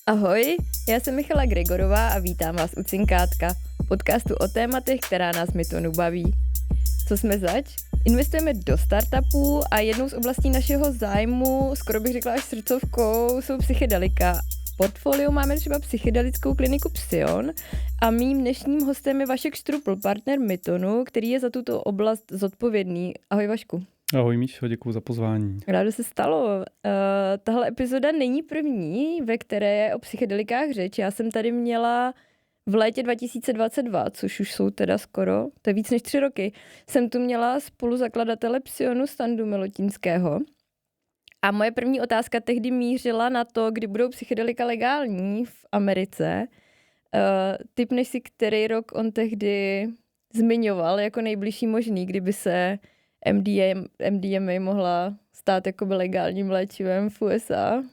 Ahoj, já jsem Michala Gregorová a vítám vás u Cinkátka, podcastu o tématech, která nás Mytonu baví. Co jsme zač? Investujeme do startupů a jednou z oblastí našeho zájmu, skoro bych řekla až srdcovkou, jsou psychedelika. V portfoliu máme třeba psychedelickou kliniku Psion a mým dnešním hostem je Vašek Štrupl, partner Mytonu, který je za tuto oblast zodpovědný. Ahoj Vašku. Ahoj Míšo, děkuji za pozvání. Rádo se stalo. Tahle epizoda není první, ve které je o psychedelikách řeč. Já jsem tady měla v létě 2022, což už jsou teda skoro, to je víc než 3 roky, jsem tu měla spoluzakladatele Psionu Standu Milotínského. A moje první otázka tehdy mířila na to, kdy budou psychedelika legální v Americe. Tipneš si, který rok on tehdy zmiňoval jako nejbližší možný, kdyby se MDMA mohla stát jakoby legálním léčivem v USA?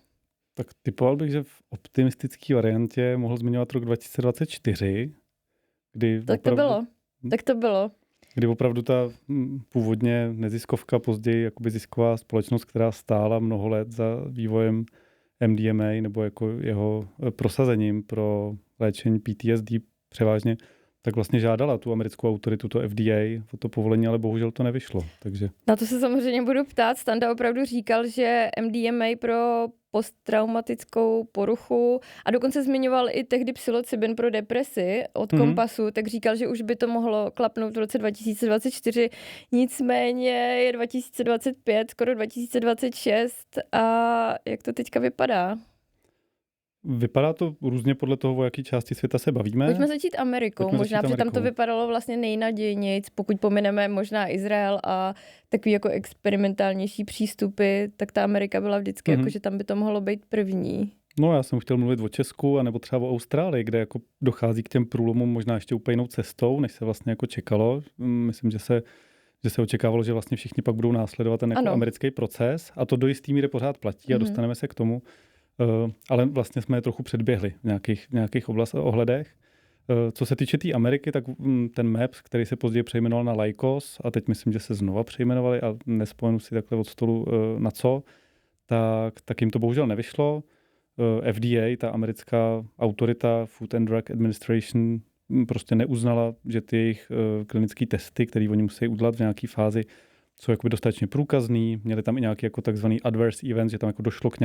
Tak typoval bych, že v optimistické variantě mohl zmiňovat rok 2024, kdy Tak to bylo. Kdy opravdu ta původně neziskovka, později jakoby zisková společnost, která stála mnoho let za vývojem MDMA nebo jako jeho prosazením pro léčení PTSD převážně, tak vlastně žádala tu americkou autoritu, to FDA, o to povolení, ale bohužel to nevyšlo. Takže... Na to se samozřejmě budu ptát. Standa opravdu říkal, že MDMA pro posttraumatickou poruchu a dokonce zmiňoval i tehdy psilocybin pro depresi od Kompasu, tak říkal, že už by to mohlo klapnout v roce 2024. Nicméně je 2025, skoro 2026 a jak to teďka vypadá? Vypadá to různě podle toho, o jaký části světa se bavíme. Pojďme začít Amerikou. Možná, protože tam to vypadalo vlastně nejnadějnějc, pokud pomineme možná Izrael a takový jako experimentálnější přístupy, tak ta Amerika byla vždycky jako, že tam by to mohlo být první. No, já jsem chtěl mluvit o Česku, anebo třeba o Austrálii, kde jako dochází k těm průlomům možná ještě úplně jinou cestou, než se vlastně jako čekalo. Myslím, že se očekávalo, že vlastně všichni pak budou následovat ten jako americký proces a to do jistý míry pořád platí a dostaneme se k tomu. Ale vlastně jsme je trochu předběhli v nějakých ohledech. Co se týče té Ameriky, tak ten MAPS, který se později přejmenoval na Lykos a teď myslím, že se znova přejmenovali a nespomenu si takhle od stolu na co, tak jim to bohužel nevyšlo. FDA, ta americká autorita Food and Drug Administration, prostě neuznala, že ty jejich klinické testy, které oni musí udělat v nějaké fázi, jsou jakoby dostatečně průkazný. Měli tam i nějaký jako takzvaný adverse events, že tam jako došlo k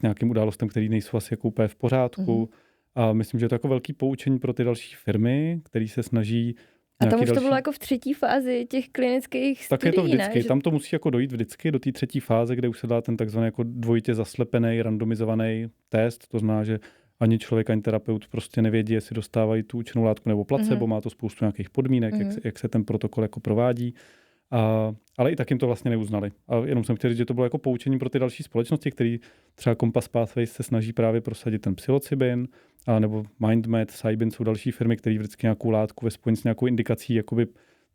nějakým událostem, které nejsou asi jako úplně v pořádku. A myslím, že je to jako velký poučení pro ty další firmy, který se snaží. A tam už to bylo jako v 3. fázi těch klinických studií, tak je to vždycky. Ne? Tam to musí jako dojít vždycky do té 3. fáze, kde už se dá ten takzvaný jako dvojitě zaslepený, randomizovaný test. To znamená, že ani člověk, ani terapeut prostě nevědí, jestli dostávají tu účinnou látku nebo placebo. Má to spoustu nějakých podmínek, jak se ten protokol jako provádí. Ale i tak jim to vlastně neuznali. A jenom jsem chtěl říct, že to bylo jako poučení pro ty další společnosti, který třeba Compass Pathways se snaží právě prosadit ten psilocybin, nebo MindMed, Cybin jsou další firmy, které vždycky nějakou látku ve spojení s nějakou indikací jakoby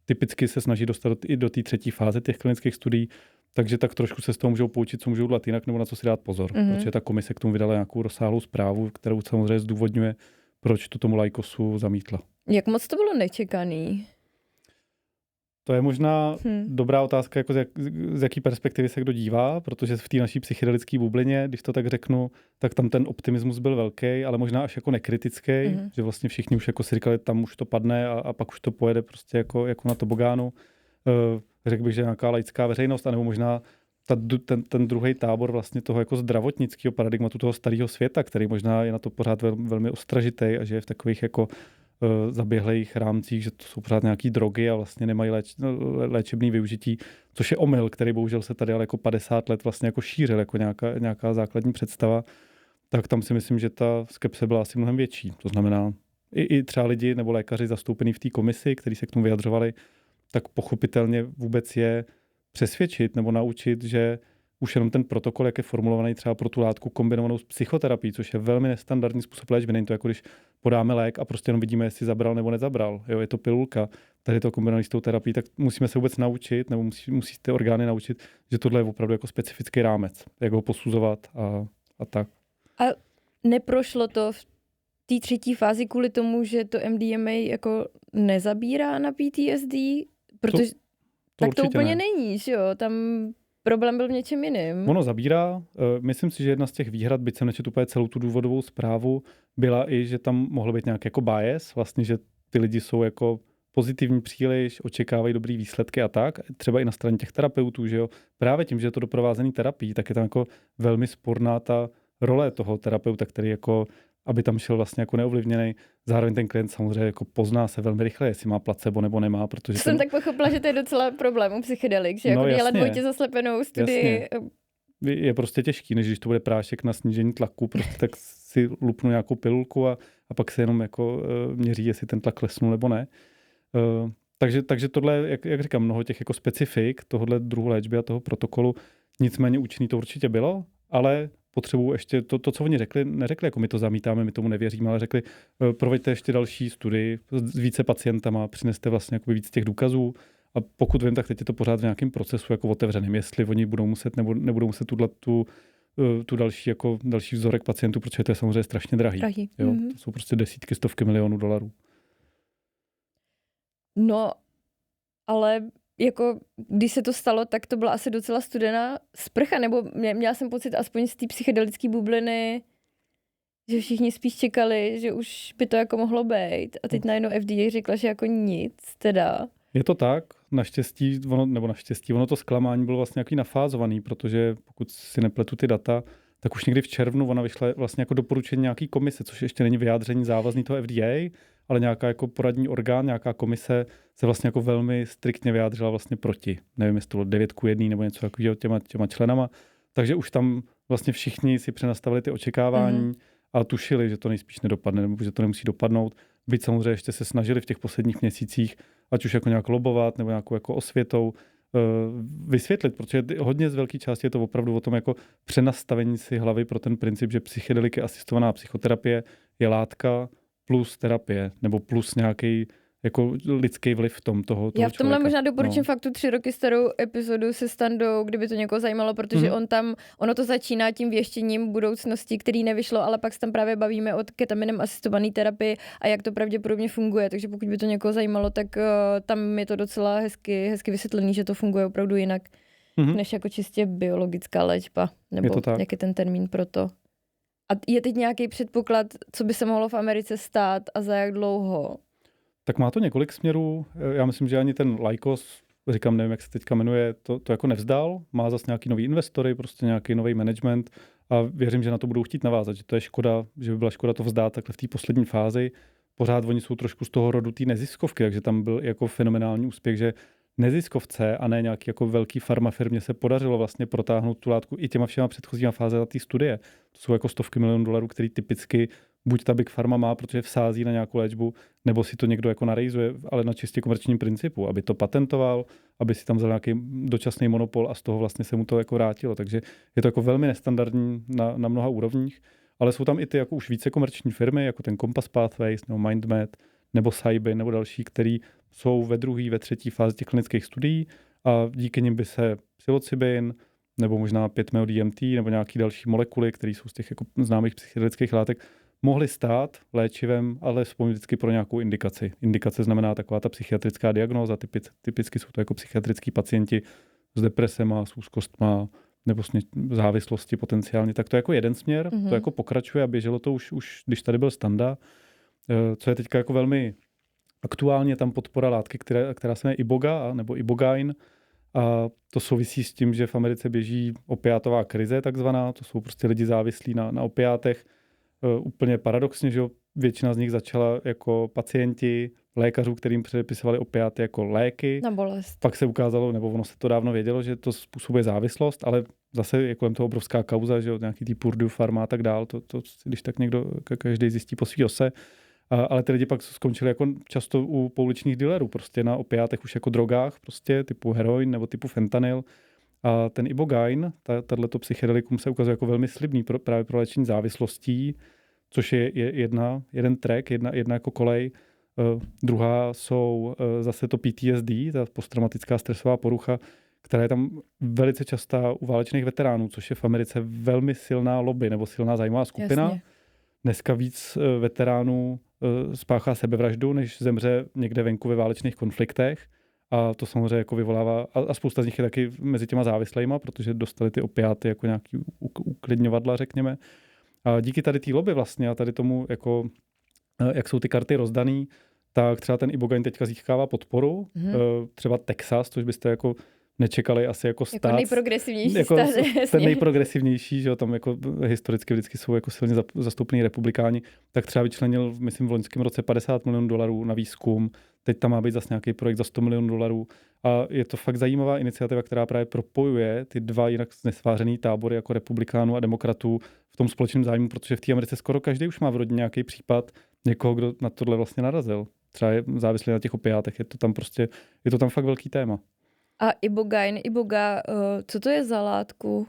typicky se snaží dostat i do té 3. fáze těch klinických studií, takže tak trošku se z toho můžou poučit, co můžou dělat jinak nebo na co si dát pozor. Protože ta komise k tomu vydala nějakou rozsáhlou zprávu, kterou samozřejmě zdůvodňuje, proč to tomu Lykosu zamítla. Jak moc to bylo nečekaný? To je možná dobrá otázka, jako z jaký perspektivy se kdo dívá, protože v té naší psychedelické bublině, když to tak řeknu, tak tam ten optimismus byl velký, ale možná až jako nekritický, že vlastně všichni už jako si říkali, tam už to padne a pak už to pojede prostě jako na tobogánu. Řekl bych, že nějaká laická veřejnost, anebo možná ten druhý tábor vlastně toho jako zdravotnického paradigmatu toho starého světa, který možná je na to pořád velmi ostražitý a že je v takových jako zaběhlých rámcích, že to jsou pořád nějaký drogy a vlastně nemají léčebný využití, což je omyl, který bohužel se tady ale jako 50 let vlastně jako šířil jako nějaká základní představa, tak tam si myslím, že ta skepse byla asi mnohem větší. To znamená, i třeba lidi nebo lékaři zastoupený v té komisi, kteří se k tomu vyjadřovali, tak pochopitelně vůbec je přesvědčit nebo naučit, že už jenom ten protokol, jak je formulovaný třeba pro tu látku kombinovanou s psychoterapií, což je velmi nestandardní způsob léčby. Není to jako když podáme lék a prostě jenom vidíme, jestli zabral nebo nezabral. Jo, je to pilulka, tady je to kombinovaný s tou terapií, tak musíme se vůbec naučit, nebo musí ty orgány naučit, že tohle je opravdu jako specifický rámec, jak ho posuzovat a tak. A neprošlo to v té 3. fázi kvůli tomu, že to MDMA jako nezabírá na PTSD? Protože tak to úplně není, že jo? Tam problém byl v něčem jiným. Ono zabírá. Myslím si, že jedna z těch výhrad, byť jsem nečetl úplně celou tu důvodovou zprávu, byla i, že tam mohl být nějaký jako bias, vlastně, že ty lidi jsou jako pozitivní příliš, očekávají dobrý výsledky a tak. Třeba i na straně těch terapeutů, že jo. Právě tím, že je to doprovázený terapií, tak je tam jako velmi sporná ta role toho terapeuta, který jako, aby tam šel vlastně jako neovlivněný. Zároveň ten klient samozřejmě jako pozná se velmi rychle, jestli má placebo nebo nemá, protože Jsem tak pochopila, že to je docela problém u psychedelik, že jako ledvo tě zaslepenou studii. Jasně. Je prostě těžký, než když to bude prášek na snížení tlaku, prostě tak si lupnu nějakou pilulku a pak se jenom jako měří, jestli ten tlak klesnul nebo ne. Takže tohle, jak říkám, mnoho těch jako specifik tohohle druhu léčby a toho protokolu, nicméně účinný to určitě bylo, ale potřebuju ještě to, co oni neřekli, jako my to zamítáme, my tomu nevěříme, ale řekli, proveďte ještě další studii s více pacientama, přineste vlastně jakoby víc těch důkazů a pokud vím, tak teď je to pořád v nějakém procesu jako otevřeným, jestli oni budou muset nebo nebudou muset tu další vzorek pacientů, protože to je samozřejmě strašně drahý. Jo? To jsou prostě desítky, stovky milionů dolarů. No, ale jako když se to stalo, tak to byla asi docela studená sprcha, nebo měla jsem pocit aspoň z té psychedelické bubliny, že všichni spíš čekali, že už by to jako mohlo být. A teď najednou FDA řekla, že jako nic teda. Je to tak, naštěstí, ono to zklamání bylo vlastně nějaký nafázovaný, protože pokud si nepletu ty data, tak už někdy v červnu ona vyšla vlastně jako doporučení nějaký komise, což ještě není vyjádření závazný toho FDA, ale nějaká jako poradní orgán, nějaká komise se vlastně jako velmi striktně vyjádřila vlastně proti. Nevím, jestli to bylo 9:1 nebo něco takového těma členama. Takže už tam vlastně všichni si přenastavili ty očekávání a tušili, že to nejspíš nedopadne, nebo že to nemusí dopadnout. Byť samozřejmě ještě se snažili v těch posledních měsících, ať už jako nějak lobovat, nebo nějakou jako osvětou vysvětlit, protože hodně z velké části je to opravdu o tom jako přenastavení si hlavy pro ten princip, že psychedeliky asistovaná psychoterapie je látka plus terapie, nebo plus nějaký jako lidský vliv v tom toho Já v tomhle člověka. Možná doporučím fakt tu 3 roky starou epizodu se Standou, kdyby to někoho zajímalo, protože ono to začíná tím věštěním budoucnosti, který nevyšlo, ale pak se tam právě bavíme o ketaminem asistované terapii a jak to pravděpodobně funguje, takže pokud by to někoho zajímalo, tak tam je to docela hezky vysvětlený, že to funguje opravdu jinak, než jako čistě biologická léčba, nebo jak je ten termín pro to. A je teď nějaký předpoklad, co by se mohlo v Americe stát a za jak dlouho? Tak má to několik směrů. Já myslím, že ani ten Lykos, říkám, nevím, jak se teďka jmenuje, to jako nevzdal. Má zase nějaký nový investory, prostě nějaký nový management a věřím, že na to budou chtít navázat, že to je škoda, že by byla škoda to vzdát takhle v té poslední fázi. Pořád oni jsou trošku z toho rodu té neziskovky, takže tam byl jako fenomenální úspěch, že neziskovce a ne nějaký jako velký farmafirmě se podařilo vlastně protáhnout tu látku i těma všema předchozíma fázema té studie. To jsou jako stovky milionů dolarů, který typicky buď ta Big Pharma má, protože vsází na nějakou léčbu, nebo si to někdo jako narejzuje, ale na čistě komerčním principu, aby to patentoval, aby si tam vzal nějaký dočasný monopol a z toho vlastně se mu to jako vrátilo. Takže je to jako velmi nestandardní na mnoha úrovních, ale jsou tam i ty jako už více komerční firmy, jako ten Compass Pathways nebo MindMed, nebo Cybin, nebo další, který jsou ve druhé, ve třetí fázi těch klinických studií a díky nim by se psilocybin, nebo možná 5-MeO-DMT, nebo nějaký další molekuly, které jsou z těch jako známých psychedelických látek, mohly stát léčivem, ale vždycky pro nějakou indikaci. Indikace znamená taková ta psychiatrická diagnóza, typicky jsou to jako psychiatrický pacienti s depresema, s úzkostma, nebo s závislosti potenciálně. Tak to je jako jeden směr, to jako pokračuje a běželo to už když tady byl Standa. Co je teďka jako velmi aktuálně, tam podpora látky, která se jmenuje Iboga nebo Ibogaine. A to souvisí s tím, že v Americe běží opiátová krize takzvaná. To jsou prostě lidi závislí na opiátech. Úplně paradoxně, že většina z nich začala jako pacienti lékařů, kterým předepisovali opiáty jako léky. Na bolest. Pak se ukázalo, nebo ono se to dávno vědělo, že to způsobuje závislost, ale zase je kolem toho obrovská kauza, že nějaký tý Purdue Pharma a tak dál. To když tak někdo, každý zjistí po svý ose. Ale ty lidi pak skončili jako často u pouličních dealerů, prostě na opiátech už jako drogách, prostě typu heroin nebo typu fentanyl. A ten Ibogaine, tato psychedelikum se ukazuje jako velmi slibný právě pro léčení závislostí, což je jeden track, jedna jako kolej. Druhá jsou zase to PTSD, ta posttraumatická stresová porucha, která je tam velice častá u válečných veteránů, což je v Americe velmi silná lobby nebo silná zájmová skupina. Jasně. Dneska víc veteránů spáchá sebevraždu, než zemře někde venku ve válečných konfliktech. A to samozřejmě jako vyvolává, a spousta z nich je taky mezi těma závislejma, protože dostali ty opiáty jako nějaký uklidňovadla, řekněme. A díky tady té lobby vlastně a tady tomu, jako, jak jsou ty karty rozdaný, tak třeba ten ibogaine teďka získává podporu. Třeba Texas, což byste jako nečekali asi jako stát. Jako nejprogresivnější jako stát. Ten nejprogresivnější, že jo, tam jako historicky vždycky jsou jako silně zastoupení republikáni, tak třeba vyčlenil, myslím, v loňském roce $50 milionů na výzkum. Teď tam má být zase nějaký projekt za $100 milionů. A je to fakt zajímavá iniciativa, která právě propojuje ty dva jinak nesvářený tábory jako republikánů a demokratů v tom společném zájmu, protože v té Americe skoro každý už má v rodině nějaký případ někoho, kdo na tohle vlastně narazil. Třeba je závislý na těch opiátech, je to tam fakt velký téma. A iboga, co to je za látku?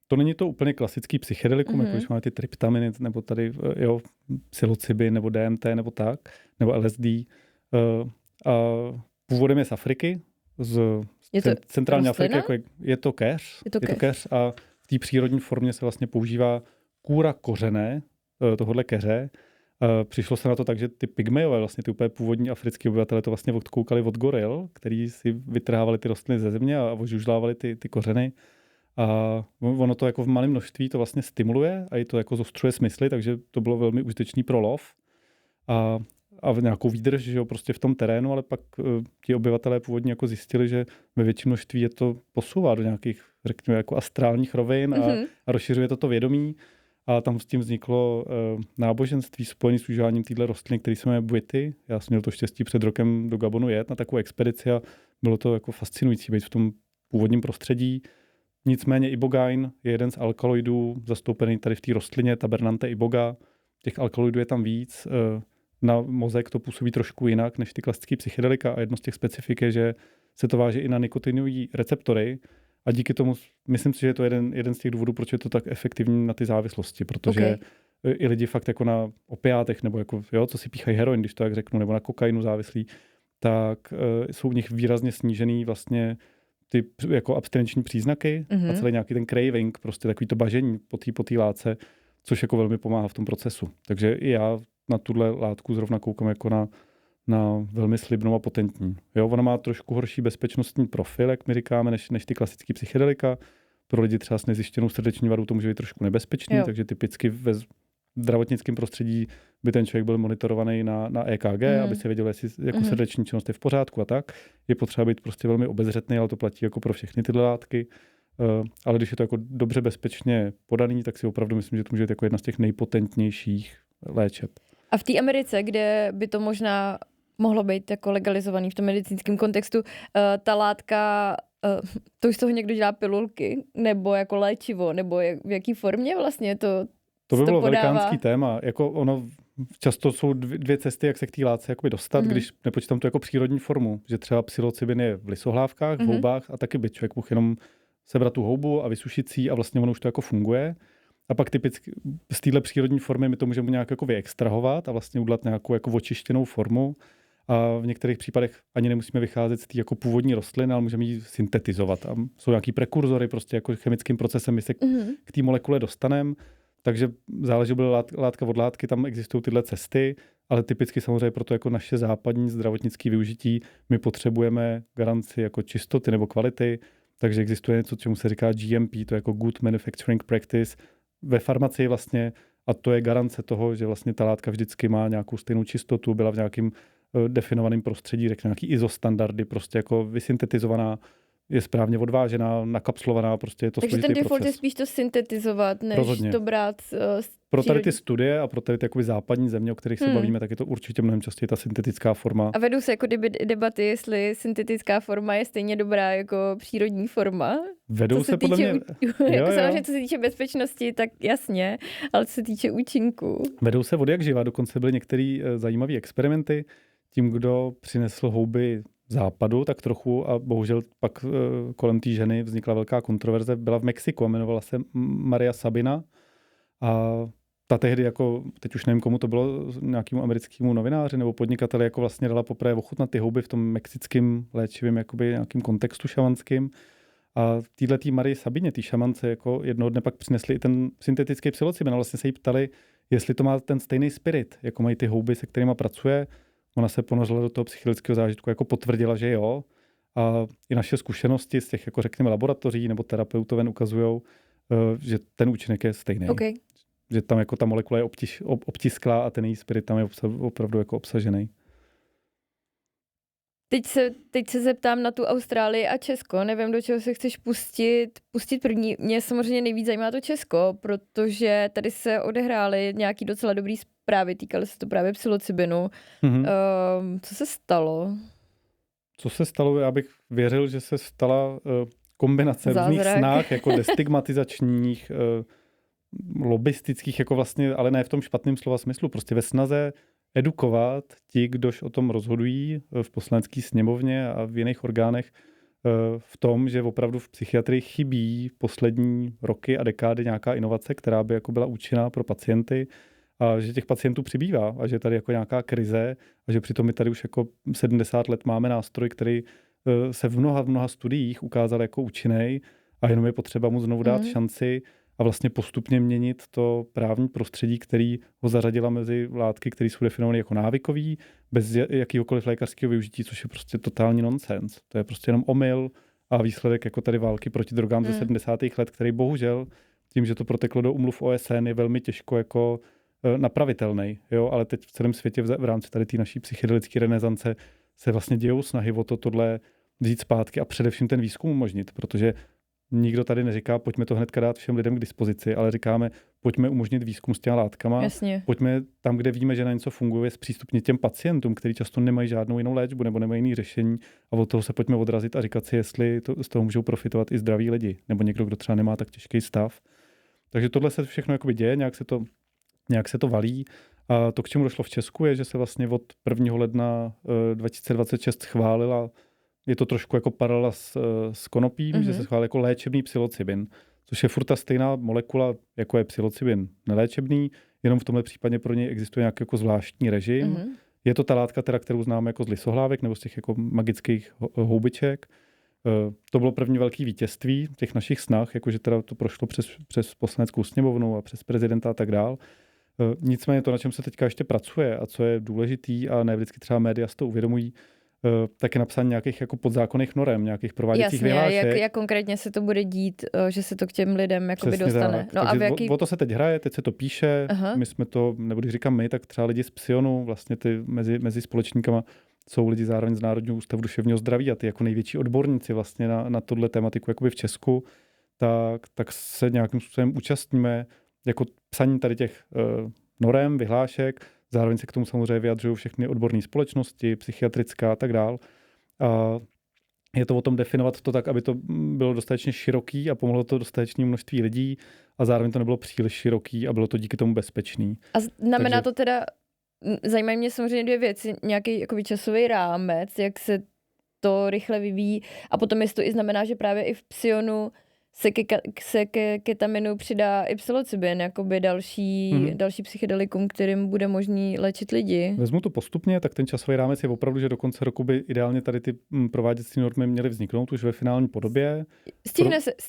To není to úplně klasický psychedelikum, jako když máme ty tryptaminy, nebo tady psilocybin, nebo DMT, nebo tak, nebo LSD. A původem je z Afriky, z centrální Afriky, jako je to keř. Je to keř a v té přírodní formě se vlastně používá kůra kořené tohohle keře. Přišlo se na to tak, že ty pygmejové, vlastně ty úplně původní africký obyvatelé to vlastně odkoukali od goril, který si vytrhávali ty rostliny ze země a ožužlávali ty kořeny. A ono to jako v malém množství to vlastně stimuluje a i to jako zostřuje smysly, takže to bylo velmi užitečný pro lov. A v nějakou výdrž, že jo, prostě v tom terénu, ale pak ti obyvatelé původně jako zjistili, že ve větším množství je to posouvá do nějakých, řekněme, jako astrálních rovin a rozšiřuje to vědomí. A tam s tím vzniklo náboženství spojené s užíváním téhle rostliny, který se jmenuje Bwiti. Já jsem měl to štěstí před rokem do Gabonu jet na takovou expedici a bylo to jako fascinující být v tom původním prostředí. Nicméně ibogaine je jeden z alkaloidů zastoupený tady v té rostlině, tabernante iboga. Těch alkaloidů je tam víc. Na mozek to působí trošku jinak než ty klasické psychedelika a jedno z těch specifik je, že se to váže i na nikotinové receptory a díky tomu myslím si, že je to jeden z těch důvodů, proč je to tak efektivní na ty závislosti, protože i lidi fakt jako na opiátech nebo jako, jo, co si píchají heroin, když to tak řeknu, nebo na kokainu závislí, tak jsou v nich výrazně snížený vlastně ty jako abstinenční příznaky a celý nějaký ten craving, prostě takový to bažení po té látce, což jako velmi pomáhá v tom procesu. Takže i já na tuhle látku zrovna koukám jako na velmi slibnou a potentní. Jo, ona má trošku horší bezpečnostní profil, jak my říkáme, než ty klasické psychedelika. Pro lidi třeba s nezjištěnou srdeční vadou to může být trošku nebezpečný, takže typicky ve zdravotnickém prostředí by ten člověk byl monitorovaný na EKG, aby se věděl, jestli jako srdeční činnost je v pořádku a tak. Je potřeba být prostě velmi obezřetný, ale to platí jako pro všechny tyhle látky. Ale když je to jako dobře bezpečně podaný, tak si opravdu myslím, že to může být jako jedna z těch nejpotentnějších léčeb. A v té Americe, kde by to možná mohlo být jako legalizovaný v tom medicínském kontextu, ta látka, to už z toho někdo dělá pilulky, nebo jako léčivo, nebo v jaký formě vlastně to by bylo velikánský téma. Jako ono, často jsou dvě cesty, jak se k té látce jakoby dostat, když nepočítám tu jako přírodní formu, že třeba psilocybin je v lisohlávkách, v houbách a taky by člověk mohl jenom sebrat tu houbu a vysušit si a vlastně ono už to jako funguje. A pak typicky z téhle přírodní formy my to můžeme nějak jako vyextrahovat a vlastně udělat nějakou jako očištěnou formu. A v některých případech ani nemusíme vycházet z té jako původní rostliny, ale můžeme ji syntetizovat. A jsou nějaký prekurzory, prostě jako chemickým procesem my se k té molekule dostaneme. Takže záleží, byla látka od látky, tam existují tyhle cesty, ale typicky samozřejmě proto jako naše západní zdravotnické využití my potřebujeme garanci jako čistoty nebo kvality, takže existuje něco, čemu se říká GMP, to je jako Good Manufacturing Practice ve farmacii vlastně a to je garance toho, že vlastně ta látka vždycky má nějakou stejnou čistotu, byla v nějakým definovaném prostředí, řekněme nějaký ISO standardy, prostě jako vysyntetizovaná, je správně odvážená, nakapslovaná, prostě je to složitý proces. Takže ten default je spíš to syntetizovat, než rozhodně to brát pro tady ty studie a pro tady ty západní země, o kterých se bavíme, tak je to určitě mnohem častěji ta syntetická forma. A vedou se jako debaty, jestli syntetická forma je stejně dobrá jako přírodní forma? Vedou se podle mě... Jako samozřejmě, co se týče bezpečnosti, tak jasně, ale co se týče účinku. Vedou se od jak živa, dokonce byly některé zajímavé experimenty. Tím, kdo přinesl houby západu, tak trochu a bohužel pak kolem té ženy vznikla velká kontroverze. Byla v Mexiku a jmenovala se Maria Sabina a ta tehdy jako, teď už nevím komu to bylo, nějakému americkému novináři nebo podnikateli, jako vlastně dala poprvé ochutnat ty houby v tom mexickém léčivém jakoby nějakým kontextu šamanským. A téhletý Marii Sabině, té šamance, jako jednoho dne pak přinesli i ten syntetický psilocybin a vlastně se jí ptali, jestli to má ten stejný spirit, jako mají ty houby, se kterými pracuje. Ona se ponořila do toho psychologického zážitku, jako potvrdila, že jo. A i naše zkušenosti z těch, jako řekněme, laboratoří nebo terapeutoven ukazují, že ten účinek je stejný. Okay. Že tam jako ta molekula je obtisklá a ten její spirit tam je opravdu jako obsažený. Teď se zeptám na tu Austrálii a Česko. Nevím, do čeho se chceš pustit první. Mě samozřejmě nejvíc zajímá to Česko, protože tady se odehrály nějaký docela dobrý zprávy, týkaly se to právě psilocybinu. Co se stalo? Co se stalo? Já bych věřil, že se stala kombinace různých snah, jako destigmatizačních, lobistických, jako vlastně, ale ne v tom špatném slova smyslu, prostě ve snaze edukovat ti, kdož o tom rozhodují v poslanecké sněmovně a v jiných orgánech v tom, že opravdu v psychiatrii chybí poslední roky a dekády nějaká inovace, která by jako byla účinná pro pacienty a že těch pacientů přibývá a že tady jako nějaká krize a že přitom my tady už jako 70 let máme nástroj, který se v mnoha studiích ukázal jako účinný a jenom je potřeba mu znovu dát šanci a vlastně postupně měnit to právní prostředí, který ho zařadila mezi látky, které jsou definované jako návykový, bez jakýhokoliv lékařského využití, což je prostě totální nonsens. To je prostě jenom omyl a výsledek jako tady války proti drogám ze 70. let, který bohužel tím, že to proteklo do úmluv OSN, je velmi těžko jako napravitelný. Jo? Ale teď v celém světě v rámci tady té naší psychedelické renesance se vlastně dějou snahy o tohle vzít zpátky a především ten výzkum umožnit, protože nikdo tady neříká, pojďme to hnedka dát všem lidem k dispozici, ale říkáme, pojďme umožnit výzkum s těma látkama. Jasně. Pojďme tam, kde víme, že na něco funguje, zpřístupnit těm pacientům, kteří často nemají žádnou jinou léčbu nebo nemají jiný řešení a od toho se pojďme odrazit a říkat si, jestli z toho můžou profitovat i zdraví lidi nebo někdo, kdo třeba nemá tak těžký stav. Takže tohle se všechno jakoby děje, nějak se to valí. A to, k čemu došlo v Česku, je, že se vlastně od 1. ledna 2026 schválila. Je to trošku jako paralela s konopím, že se schválil jako léčebný psilocybin, což je furt ta stejná molekula, jako je psilocybin neléčebný, jenom v tomhle případě pro něj existuje nějaký jako zvláštní režim. Je to ta látka, kterou známe jako z lisohlávek nebo z těch jako magických houbiček. To bylo první velké vítězství těch našich snah, jakože teda to prošlo přes poslaneckou sněmovnu a přes prezidenta a tak dál. Nicméně to, na čem se teďka ještě pracuje a co je důležitý a ne vždycky třeba média si to uvědomují, tak je napsání nějakých jako podzákonných norem, nějakých prováděcích vyhlášek. Jak konkrétně se to bude dít, že se to k těm lidem jakoby dostane. Tak. No a o to se teď hraje, teď se to píše, my jsme to, nebo když říkám my, tak třeba lidi z Psionu, vlastně ty mezi společníkama jsou lidi zároveň z Národního ústavu duševního zdraví a ty jako největší odborníci vlastně na tohle tematiku jakoby v Česku, tak se nějakým způsobem účastníme jako psaní tady těch norem, vyhlášek. Zároveň se k tomu samozřejmě vyjadřují všechny odborné společnosti, psychiatrická a tak dál. A je to o tom definovat to tak, aby to bylo dostatečně široký a pomohlo to dostatečné množství lidí a zároveň to nebylo příliš široký a bylo to díky tomu bezpečný. A znamená to teda, zajímají mě samozřejmě dvě věci, nějaký jakoby časový rámec, jak se to rychle vyvíjí a potom jestli to i znamená, že právě i v Psionu se ke ketaminu přidá i psilocybin, jakoby další psychedelikum, kterým bude možný léčit lidi. Vezmu to postupně, tak ten časový rámec je opravdu, že do konce roku by ideálně tady ty prováděcí normy měly vzniknout už ve finální podobě.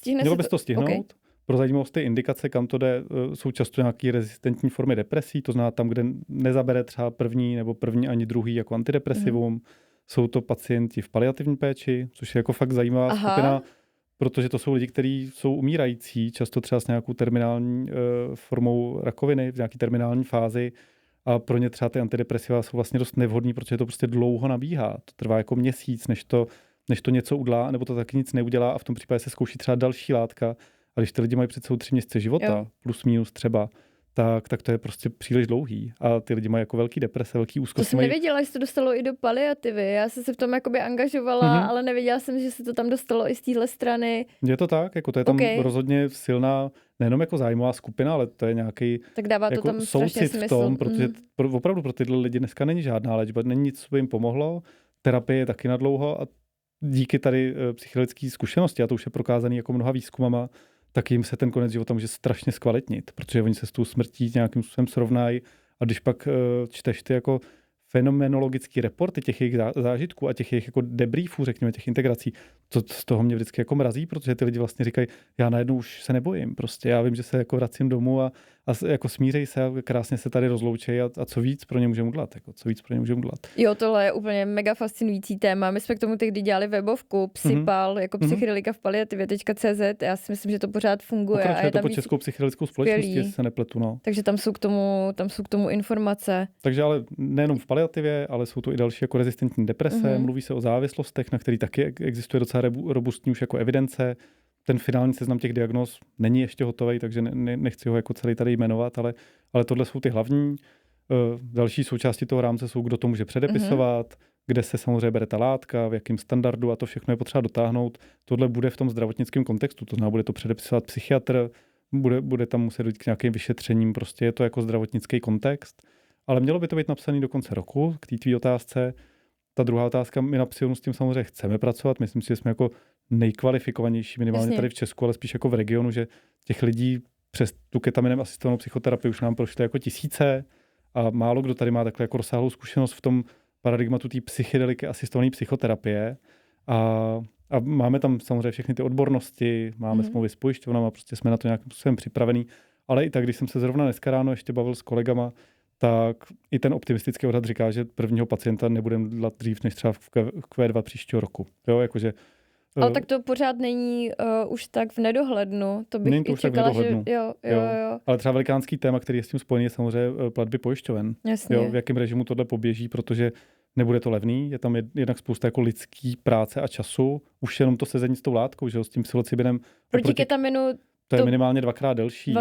Mělo by se to stihnout. Okay. Pro zajímavost ty indikace, kam to jde, jsou často nějaké rezistentní formy depresí, to znamená tam, kde nezabere třeba první ani druhý jako antidepresivum. Jsou to pacienti v paliativní péči, což je jako fakt zajímavá skupina, protože to jsou lidi, kteří jsou umírající, často třeba s nějakou terminální formou rakoviny, v nějaké terminální fázi a pro ně třeba ty antidepresiva jsou vlastně dost nevhodný, protože to prostě dlouho nabíhá. To trvá jako měsíc, než to něco udlá, nebo to taky nic neudělá a v tom případě se zkouší třeba další látka. A když ty lidi mají před sebou 3 měsíce života, plus minus třeba, tak to je prostě příliš dlouhý. A ty lidi mají jako velký deprese, velký úzkosti. To jsem nevěděla, že se to dostalo i do paliativy. Já jsem se v tom jakoby angažovala, ale nevěděla jsem, že se to tam dostalo i z téhle strany. Je to tak, jako to je tam rozhodně silná, nejenom jako zájmová skupina, ale to je nějaký tak dává jako to tam soucit v tom, protože opravdu pro tyhle lidi dneska není žádná léčba, není nic, co by jim pomohlo. Terapie je taky na dlouho a díky tady psychologické zkušenosti, a to už je prokázaný jako mnoha výzkumama, tak jim se ten konec života může strašně zkvalitnit, protože oni se s tou smrtí nějakým způsobem srovnají a když pak čteš ty jako fenomenologický reporty těch jejich zážitků a těch jejich jako debriefů, řekněme, těch integrací, to z toho mě vždycky jako mrazí, protože ty lidi vlastně říkají, já najednou už se nebojím, prostě já vím, že se jako vracím domů a jako smířej se a krásně se tady rozloučej a co víc pro ně můžeme udělat, jako co víc pro ně můžeme udělat. Jo, tohle je úplně mega fascinující téma. My jsme k tomu tehdy dělali webovku, Psypal, jako psychedelika v paliativě.cz. Já si myslím, že to pořád funguje. Pokračuje to po Českou psychedelickou společností, jestli se nepletu, no. Takže tam jsou k tomu informace. Takže ale nejenom v paliativě, ale jsou to i další jako rezistentní deprese, mluví se o závislostech, na který taky existuje docela robustní už jako evidence. Ten finální seznam těch diagnóz není ještě hotový, takže nechci ho jako celý tady jmenovat, ale tohle jsou ty hlavní. Další součásti toho rámce jsou, kdo to může předepisovat, kde se samozřejmě bere ta látka, v jakém standardu a to všechno je potřeba dotáhnout. Tohle bude v tom zdravotnickém kontextu, to znamená, bude to předepisovat psychiatr, bude tam muset dojít k nějakým vyšetřením, prostě je to jako zdravotnický kontext. Ale mělo by to být napsané do konce roku, k té tvý otázce. Ta druhá otázka, my na Psionu s tím samozřejmě chceme pracovat, myslím si, že jsme jako nejkvalifikovanější minimálně tady v Česku, ale spíš jako v regionu, že těch lidí přes tu ketaminem asistovanou psychoterapii už nám prošly jako tisíce a málo kdo tady má takhle jako rozsáhlou zkušenost v tom paradigmatu té psychedeliky asistované psychoterapie a máme tam samozřejmě všechny ty odbornosti, máme smlouvy s pojišťovnama, prostě jsme na to nějakým způsobem připravený, ale i tak, když jsem se zrovna dneska ráno ještě bavil s kolegama, tak i ten optimistický odhad říká, že prvního pacienta nebudeme dělat dřív než třeba v Q2 příštího roku. Jo, jakože ale tak to pořád není už tak v nedohlednu. To bych i čekala, že jo. Ale třeba velikánský téma, který je s tím spojený, je samozřejmě platby pojišťoven. Jasně. Jo, v jakém režimu tohle poběží, protože nebude to levný, je tam jednak spousta jako lidský práce a času, už jenom to sezení s tou látkou, že jo, s tím psilocybinem. Proti ketaminu to je minimálně dvakrát delší.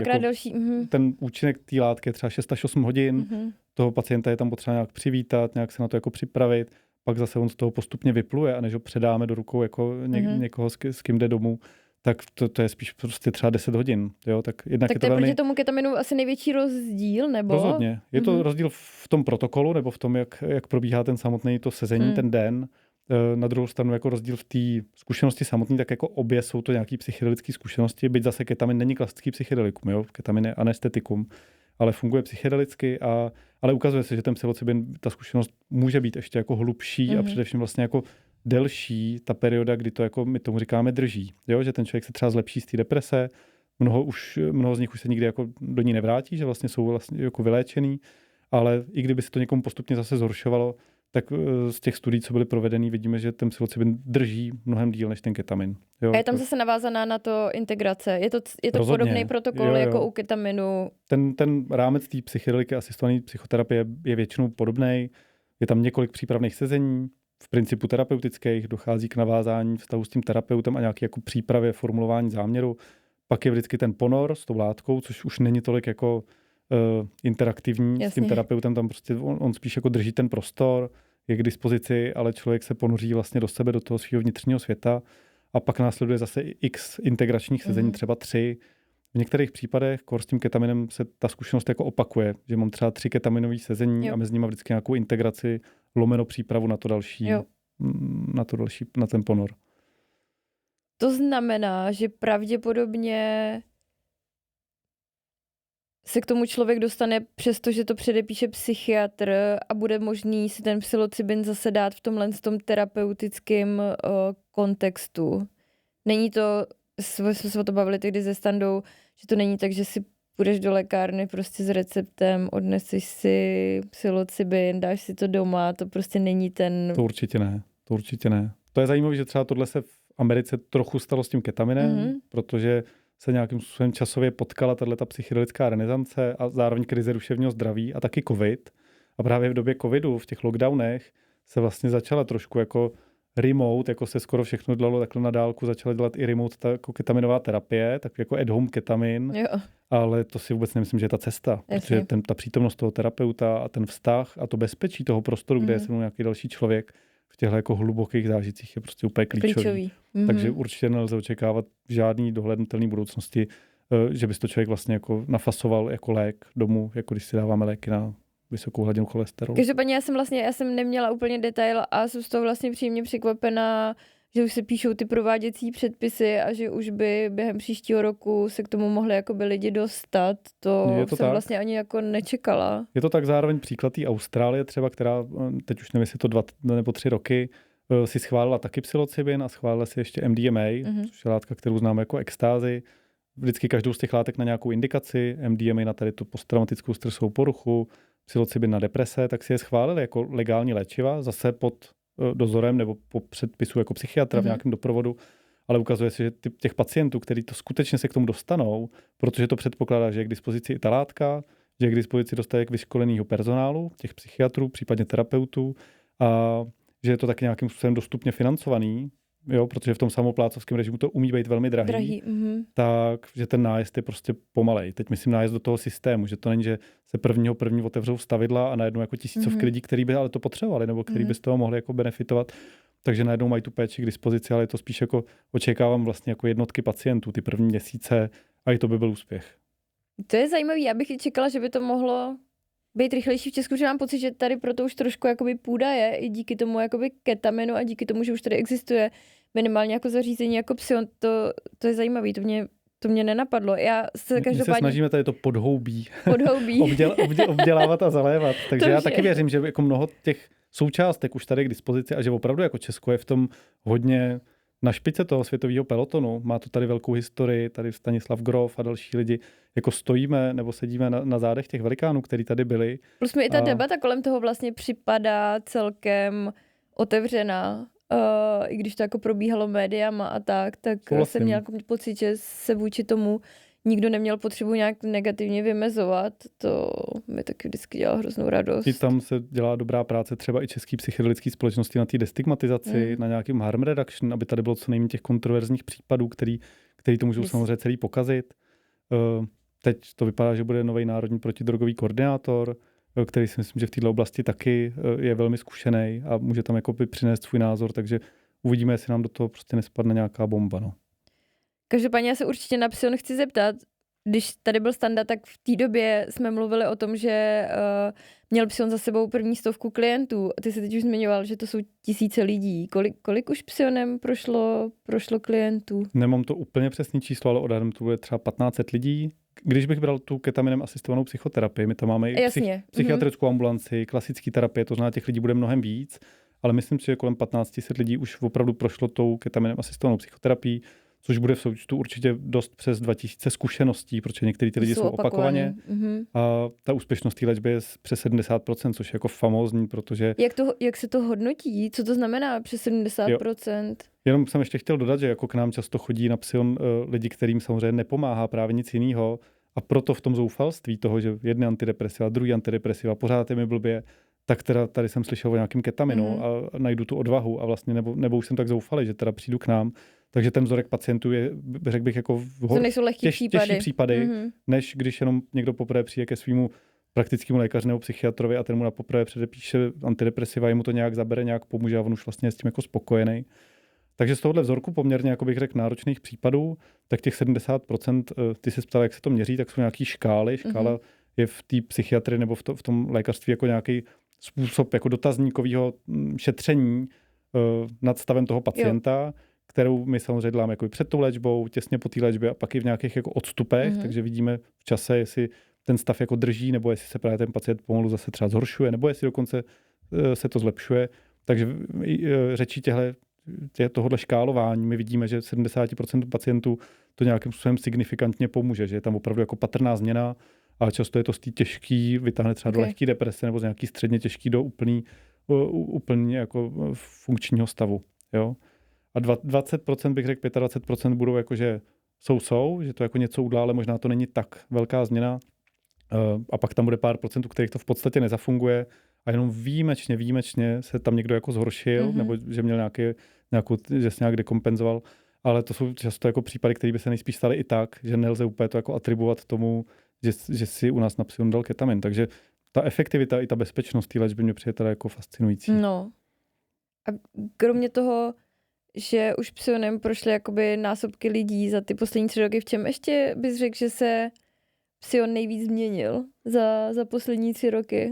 Ten účinek té látky je třeba 6 až 8 hodin, toho pacienta je tam potřeba nějak přivítat, nějak se na to jako připravit, pak zase on z toho postupně vypluje a než ho předáme do rukou jako někoho, s kým jde domů, tak to je spíš prostě třeba 10 hodin. Jo? Tak jednak tak je to velmi... proti tomu ketaminu asi největší rozdíl, nebo? Rozhodně. Je to rozdíl v tom protokolu, nebo v tom, jak probíhá ten samotný to sezení, ten den. Na druhou stranu jako rozdíl v té zkušenosti samotné, tak jako obě jsou to nějaké psychedelické zkušenosti, byť zase ketamin není klasický psychedelikum, jo? Ketamin je anestetikum, ale funguje psychedelicky, ale ukazuje se, že ten psilocybin, ta zkušenost může být ještě jako hlubší a především vlastně jako delší ta perioda, kdy to jako my tomu říkáme drží, jo? Že ten člověk se třeba zlepší z té deprese, mnoho z nich už se nikdy jako do ní nevrátí, že vlastně jsou vlastně jako vyléčený, ale i kdyby se to někomu postupně zase zhoršovalo, tak z těch studií, co byly provedený, vidíme, že ten psilocybin drží mnohem díl než ten ketamin. Jo? A je tam zase navázaná na to integrace. Je to podobný protokol jako u ketaminu? Ten rámec té psychedeliky asistované psychoterapie je většinou podobný. Je tam několik přípravných sezení, v principu terapeutických, dochází k navázání vztahu s tím terapeutem a nějaké jako přípravě, formulování záměru. Pak je vždycky ten ponor s tou látkou, což už není tolik jako interaktivní. Jasně. S tím terapeutem, tam prostě on spíš jako drží ten prostor, je k dispozici, ale člověk se ponoří vlastně do sebe, do toho svého vnitřního světa a pak následuje zase x integračních sezení, třeba 3. V některých případech s tím ketaminem se ta zkušenost jako opakuje, že mám třeba 3 ketaminové sezení a mezi nimi vždycky nějakou integraci, lomeno přípravu na to další, na ten ponor. To znamená, že pravděpodobně se k tomu člověk dostane přesto, že to předepíše psychiatr a bude možný si ten psilocybin zase dát v tomhle tom terapeutickém kontextu. Není to, jsme se o to bavili tehdy ze Standou, že to není tak, že si půjdeš do lékárny prostě s receptem, odneseš si psilocybin, dáš si to doma, to prostě není ten... To určitě ne. To je zajímavé, že třeba tohle se v Americe trochu stalo s tím ketaminem, protože se nějakým způsobem časově potkala tato psychedelická renesance a zároveň krize duševního zdraví a taky covid. A právě v době covidu, v těch lockdownech, se vlastně začala trošku jako remote, jako se skoro všechno dělalo takhle na dálku, začala dělat i remote jako ketaminová terapie, tak jako at home ketamin, ale to si vůbec nemyslím, že je ta cesta, protože ta přítomnost toho terapeuta a ten vztah a to bezpečí toho prostoru, kde je se mnou nějaký další člověk, v těchto jako hlubokých zážitcích je prostě úplně klíčový. Takže určitě nelze očekávat v žádný dohlednutelné budoucnosti, že by to člověk vlastně jako nafasoval jako lék domů, jako když si dáváme léky na vysokou hladinu cholesterolu. Každopádně já jsem neměla úplně detail a jsem z toho vlastně příjemně překvapená, že už se píšou ty prováděcí předpisy a že už by během příštího roku se k tomu mohli jakoby lidi dostat. To jsem tak. vlastně ani jako nečekala. Je to tak zároveň příklad té Austrálie třeba, která teď už nevím, jestli to 2 nebo 3 roky si schválila taky psilocybin a schválila si ještě MDMA, což je látka, kterou známe jako extázi. Vždycky každou z těch látek na nějakou indikaci, MDMA na tady tu posttraumatickou stresovou poruchu, psilocybin na deprese, tak si je schválili jako legální léčiva, zase pod dozorem nebo po předpisu jako psychiatra v nějakém doprovodu, ale ukazuje se, že těch pacientů, kteří to skutečně se k tomu dostanou, protože to předpokládá, že je k dispozici i ta látka, že je k dispozici dostatek vyškoleného personálu, těch psychiatrů, případně terapeutů, a že je to taky nějakým způsobem dostupně financovaný, jo, protože v tom samoplácovském režimu to umí být velmi drahý. Tak, že ten nájezd je prostě pomalej. Teď myslím nájezd do toho systému, že to není, že se prvního otevřou stavidla a najednou jako tisícovky lidí, kteří by ale to potřebovali, nebo kteří by z toho mohli jako benefitovat, takže najednou mají tu péči k dispozici, ale je to spíš jako očekávám vlastně jako jednotky pacientů ty první měsíce a i to by byl úspěch. To je zajímavé, já bych i čekala, že by to mohlo být rychlejší v Česku, že mám pocit, že tady proto už trošku jakoby půda je i díky tomu jakoby ketaminu a díky tomu, že už tady existuje minimálně jako zařízení jako Psion, to je zajímavé, to mě nenapadlo. Já se každopádně... My se snažíme tady to podhoubí obdělávat a zalévat, takže já taky věřím, že jako mnoho těch součástek už tady k dispozici a že opravdu jako Česko je v tom hodně na špice toho světového pelotonu. Má to tady velkou historii, tady Stanislav Grof a další lidi jako stojíme nebo sedíme na zádech těch velikánů, kteří tady byli. Plus mi i ta debata kolem toho vlastně připadá celkem otevřená. I když to jako probíhalo médiama a tak jsem měl pocit, že se vůči tomu nikdo neměl potřebu nějak negativně vymezovat. To mi taky vždycky dělalo hroznou radost. I tam se dělá dobrá práce třeba i český psychedelický společnosti na té destigmatizaci, na nějakým harm reduction, aby tady bylo co nejméně těch kontroverzních případů, který to můžou samozřejmě celý pokazit. Teď to vypadá, že bude nový národní protidrogový koordinátor, který si myslím, že v této oblasti taky je velmi zkušený a může tam jako přinést svůj názor, takže uvidíme, jestli nám do toho prostě nespadne nějaká bomba. No. Každopádně já se určitě na Psion chci zeptat, když tady byl Standa, tak v té době jsme mluvili o tom, že měl Psion za sebou první 100 klientů. Ty jsi teď už zmiňoval, že to jsou tisíce lidí. Kolik už Psionem prošlo klientů? Nemám to úplně přesný číslo, ale odhadem to bude třeba 1500 lidí. Když bych bral tu ketaminem asistovanou psychoterapii, my tam máme i psychiatrickou ambulanci, klasický terapie, to znamená, těch lidí bude mnohem víc, ale myslím si, že kolem 1500 lidí už opravdu prošlo tou ketaminem asistovanou psychoterapií, což bude v součtu určitě dost přes 2000 zkušeností, protože některý ty lidi jsou opakovaně. A ta úspěšnost té léčby je přes 70%, což je jako famózní, protože... Jak se to hodnotí? Co to znamená přes 70%? Jo. Jenom jsem ještě chtěl dodat, že jako k nám často chodí na Psion lidi, kterým samozřejmě nepomáhá právě nic jiného, a proto v tom zoufalství toho, že jedny antidepresiva, druhý antidepresiva, pořád je mi blbě, tak teda tady jsem slyšel o nějakém ketaminu a najdu tu odvahu a vlastně nebo už jsem tak zoufalý, že teda přijdu k nám. Takže ten vzorek pacientů je, řekl bych, jako těžší případy, než když jenom někdo poprvé přijde ke svýmu praktickému lékaři nebo psychiatrovi a ten mu na poprvé předepíše antidepresiva, jemu to nějak zabere, nějak pomůže a on už vlastně je s tím jako spokojený. Takže z tohohle vzorku poměrně, jako bych řekl, náročných případů, tak těch 70%, ty se ptal, jak se to měří, tak jsou nějaký škály. Škála je v té psychiatrii nebo v tom lékařství jako nějaký způsob jako dotazníkového šetření nad stavem toho pacienta, kterou my samozřejmě děláme jako před tou léčbou, těsně po té léčbě a pak i v nějakých jako odstupech, takže vidíme v čase, jestli ten stav jako drží, nebo jestli se právě ten pacient pomalu zase třeba zhoršuje, nebo jestli dokonce se to zlepšuje. Takže řečí tohohle škálování my vidíme, že 70% pacientů to nějakým způsobem signifikantně pomůže, že je tam opravdu jako patrná změna a často je to z té těžký, vytáhne třeba do lehké deprese nebo z nějaký středně těžký do úplně jako funkčního stavu. Jo? A 20% bych řekl, 25% budou jako, že že to jako něco udá, ale možná to není tak velká změna. A pak tam bude pár procentů, kterých to v podstatě nezafunguje a jenom výjimečně se tam někdo jako zhoršil, nebo že měl že se nějak dekompenzoval. Ale to jsou často jako případy, které by se nejspíš staly i tak, že nelze úplně to jako atribuovat tomu, že si u nás na Psion dal ketamin. Takže ta efektivita i ta bezpečnost té léčby mě přijde teda jako fascinující. No. A kromě toho, že už Psionem prošly jakoby násobky lidí za ty poslední 3 roky, v čem ještě bys řekl, že se Psion nejvíc změnil za poslední 3 roky?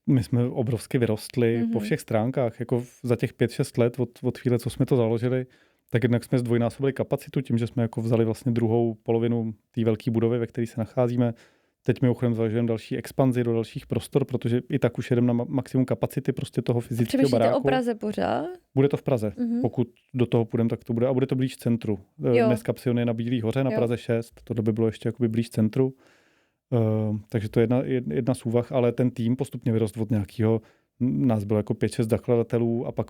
my jsme obrovsky vyrostli po všech stránkách. Jako za těch 5-6 let od chvíle, co jsme to založili, tak jednak jsme zdvojnásobili kapacitu tím, že jsme jako vzali vlastně druhou polovinu té velké budovy, ve které se nacházíme. Teď mimochodem zvažujeme další expanzi do dalších prostor, protože i tak už jedeme na maximum kapacity prostě toho fyzického baráku. Přemýšlíte o Praze pořád? Bude to v Praze. Pokud do toho půjdeme, tak to bude. A bude to blíž centru. Dneska Psion je na Bílý hoře, na Praze 6. Tohle by bylo ještě jakoby blíž centru. Takže to je jedna z úvah, ale ten tým postupně vyrostl od nějakého, nás bylo jako 5-6 zakladatelů a pak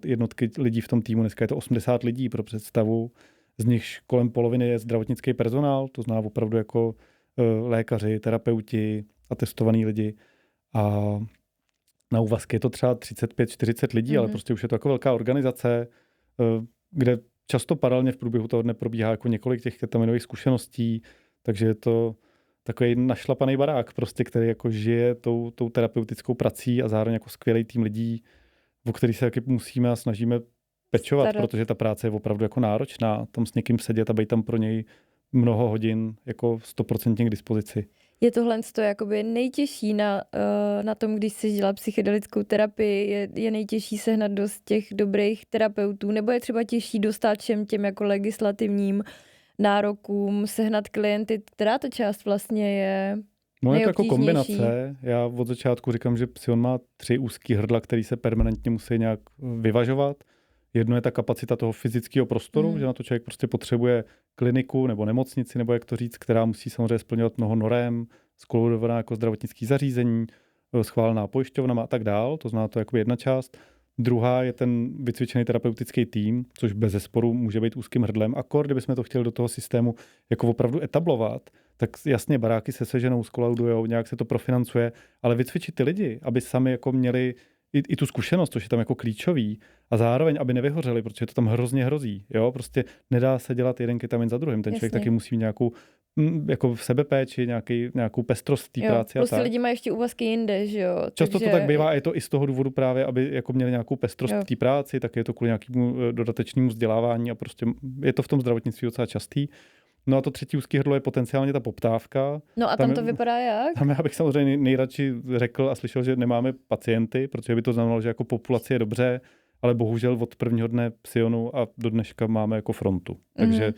jednotky lidí v tom týmu. Dneska je to 80 lidí pro představu. Z nich kolem poloviny je zdravotnický personál, to znamená opravdu jako lékaři, terapeuti a testovaní lidi. A na úvazky je to třeba 35-40 lidí, ale prostě už je to jako velká organizace, kde často paralelně v průběhu toho dne probíhá jako několik těch ketaminových zkušeností, takže je to takový našlapaný barák, prostě, který jako žije tou terapeutickou prací a zároveň jako skvělý tým lidí, o kterých se taky musíme a snažíme pečovat, protože ta práce je opravdu jako náročná. Tam s někým sedět a být tam pro něj mnoho hodin jako 100% k dispozici. Je tohle jakoby nejtěžší na tom, když se dělá psychedelickou terapii, je nejtěžší sehnat dost těch dobrých terapeutů, nebo je třeba těžší dostat všem těm jako legislativním nárokům, sehnat klienty, která ta část vlastně je no je to jako kombinace. Já od začátku říkám, že Psion má 3 úzký hrdla, který se permanentně musí nějak vyvažovat. Jedno je ta kapacita toho fyzického prostoru, že na to člověk prostě potřebuje kliniku nebo nemocnici, nebo jak to říct, která musí samozřejmě splňovat mnoho norem, skloudovaná jako zdravotnické zařízení, schválená pojišťovnama a tak dál. To znamená to jako jedna část. Druhá je ten vycvičený terapeutický tým, což bezesporu může být úzkým hrdlem. Akor, kdybychom to chtěli do toho systému jako opravdu etablovat, tak jasně baráky se seženou, skolaudujou, nějak se to profinancuje, ale vycvičit ty lidi, aby sami jako měli i tu zkušenost, což je tam jako klíčový, a zároveň, aby nevyhořeli, protože to tam hrozně hrozí. Jo? Prostě nedá se dělat jeden ketamin za druhým. Ten člověk taky musí mít nějakou jako v sebepéči, nějakou pestrost té práci. Prostě lidi mají ještě úvazky jinde, že jo. Často to tak bývá a je to i z toho důvodu právě, aby jako měli nějakou pestrost v té práci, tak je to kvůli nějakému dodatečnému vzdělávání a prostě je to v tom zdravotnictví docela častý. No a to třetí úzký hrdlo je potenciálně ta poptávka. No a tam to vypadá jak? Tam já bych samozřejmě nejradši řekl a slyšel, že nemáme pacienty, protože by to znamenalo, že jako populace je dobře, ale bohužel od prvního dne Psionu a do dneška máme jako frontu. Takže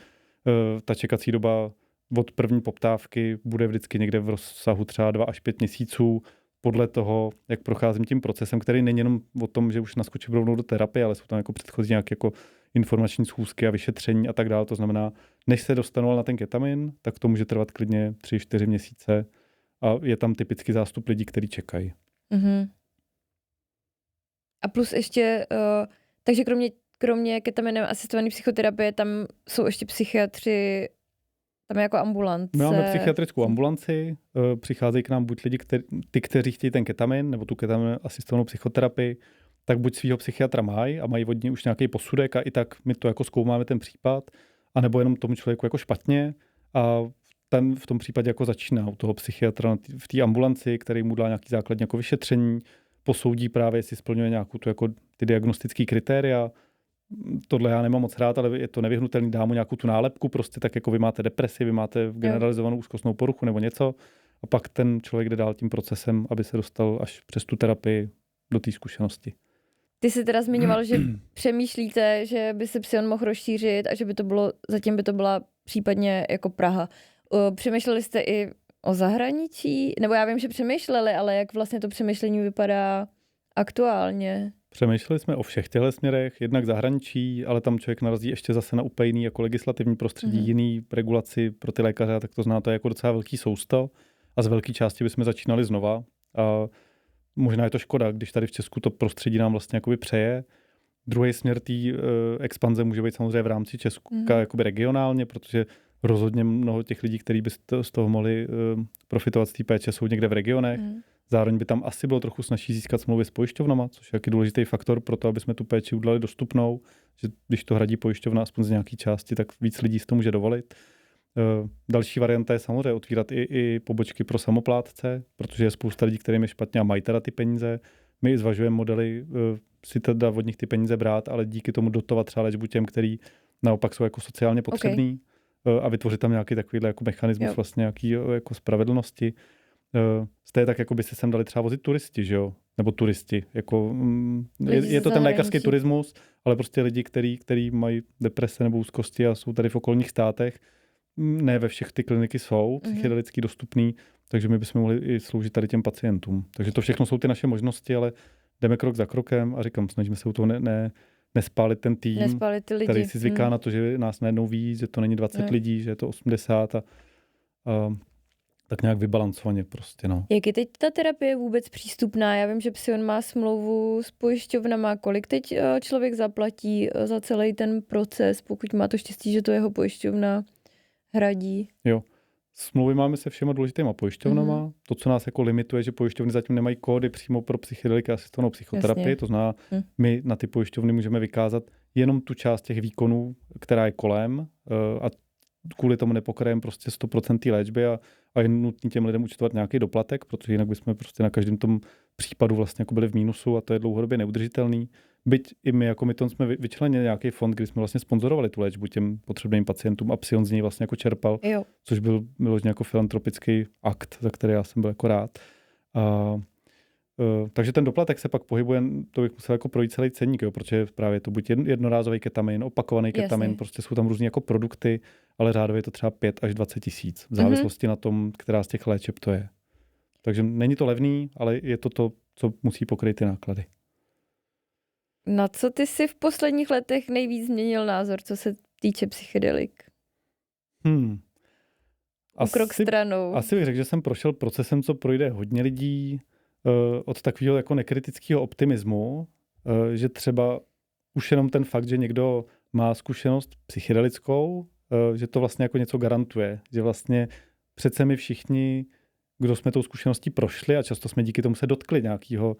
ta čekací doba od první poptávky bude vždycky někde v rozsahu třeba 2 až 5 měsíců podle toho, jak procházím tím procesem, který není jenom o tom, že už naskočím rovnou do terapie, ale jsou tam jako předchozí nějaké jako informační schůzky a vyšetření a tak dále. To znamená, než se dostanu na ten ketamin, tak to může trvat klidně 3-4 měsíce a je tam typický zástup lidí, kteří čekají. A plus ještě, takže kromě ketaminem asistované psychoterapie, tam jsou ještě psychiatři, tam je jako ambulance. My máme psychiatrickou ambulanci, přicházejí k nám buď lidi, kteří chtějí ten ketamin, nebo tu ketamin asistovanou psychoterapii, tak buď svýho psychiatra mají a mají od něj už nějaký posudek a i tak my to jako zkoumáme ten případ, anebo jenom tomu člověku jako špatně a ten v tom případě jako začíná u toho psychiatra v té ambulanci, který mu dá nějaký základní jako vyšetření, posoudí právě, jestli splňuje nějakou tu jako ty diagnostické kritéria. Tohle já nemám moc rád, ale je to nevyhnutelný, dá mu nějakou tu nálepku, prostě tak jako vy máte depresi, vy máte generalizovanou úzkostnou poruchu nebo něco a pak ten člověk jde dál tím procesem, aby se dostal až přes tu terapii do té zkušenosti. Ty jsi teda zmiňoval, že přemýšlíte, že by se Psion mohl rozšířit a že by to bylo, zatím by to byla případně jako Praha. Přemýšleli jste i o zahraničí? Nebo já vím, že přemýšleli, ale jak vlastně to přemýšlení vypadá aktuálně? Přemýšleli jsme o všech těchto směrech, jednak zahraničí, ale tam člověk narazí ještě zase na úplně jiný jako legislativní prostředí, jiný regulaci pro ty lékaře, tak to zná, to je jako docela velký sousto a z velké části bychom začínali znova. A možná je to škoda, když tady v Česku to prostředí nám vlastně jakoby přeje. Druhý směr té expanze může být samozřejmě v rámci Česka jakoby regionálně, protože rozhodně mnoho těch lidí, kteří by z toho mohli profitovat z té péče, jsou někde v regionech. Zároveň by tam asi bylo trochu snazší získat smlouvy s pojišťovnama, což je taky důležitý faktor pro to, aby jsme tu péči udělali dostupnou, že když to hradí pojišťovna aspoň z nějaké části, tak víc lidí si to může dovolit. Další varianta je samozřejmě otvírat i pobočky pro samoplátce, protože je spousta lidí, kterým je špatně a mají teda ty peníze. My zvažujeme modely, si teda od nich ty peníze brát, ale díky tomu dotovat třeba léčbu těm, který naopak jsou jako sociálně potřební a vytvořit tam nějaký takovýhle jako mechanismus vlastně nějaký jako spravedlnosti. Stejně tak, jako by se sem dali třeba vozit turisti, že jo? nebo turisti. Jako, Lidi je to ze ten lékařský zahraničí. turismus, ale prostě lidi, který mají deprese nebo úzkosti a jsou tady v okolních státech, ne ve všech ty kliniky jsou psychedelicky dostupný, takže my bychom mohli i sloužit tady těm pacientům. Takže to všechno jsou ty naše možnosti, ale jdeme krok za krokem a říkám, snažíme se u toho nespálit ten tým, Nespálit ty lidi. který si zvyká na to, že nás najednou ví, že to není 20 lidí, že je to 80 a tak nějak vybalancovaně prostě, no. Jak je teď ta terapie vůbec přístupná? Já vím, že Psion má smlouvu s pojišťovnama. Kolik teď člověk zaplatí za celý ten proces, pokud má to štěstí, že to jeho pojišťovna hradí? Jo. Smlouvy máme se všema důležitýma pojišťovnama. To, co nás jako limituje, že pojišťovny zatím nemají kódy přímo pro psychedeliky a asistovanou psychoterapii. Jasně. To znamená, my na ty pojišťovny můžeme vykázat jenom tu část těch výkonů, která je kolem a kvůli tomu nepokryjeme prostě 100% léčby a je nutné těm lidem účtovat nějaký doplatek, protože jinak bychom prostě na každém tom případu vlastně jako byli v mínusu a to je dlouhodobě neudržitelný. Byť i my jako Myton jsme vyčlenili nějaký fond, kdy jsme vlastně sponzorovali tu léčbu těm potřebným pacientům a Psion z něj vlastně jako čerpal, což byl vyloženě jako filantropický akt, za který já jsem byl jako rád. Takže ten doplatek se pak pohybuje, to bych musel jako projít celý ceník, jo, protože právě to buď jednorázový ketamin, opakovaný ketamin, prostě jsou tam různý jako produkty, ale řádově je to třeba 5 až 20 tisíc, v závislosti na tom, která z těch léčeb to je. Takže není to levný, ale je to, co musí pokryt ty náklady. Na co ty si v posledních letech nejvíc změnil názor, co se týče psychedelik? Krok stranou. Asi bych řekl, že jsem prošel procesem, co projde hodně lidí, od takového jako nekritického optimismu, že třeba už jenom ten fakt, že někdo má zkušenost psychedelickou, že to vlastně jako něco garantuje. Že vlastně přece my všichni, kdo jsme tou zkušeností prošli a často jsme díky tomu se dotkli nějakého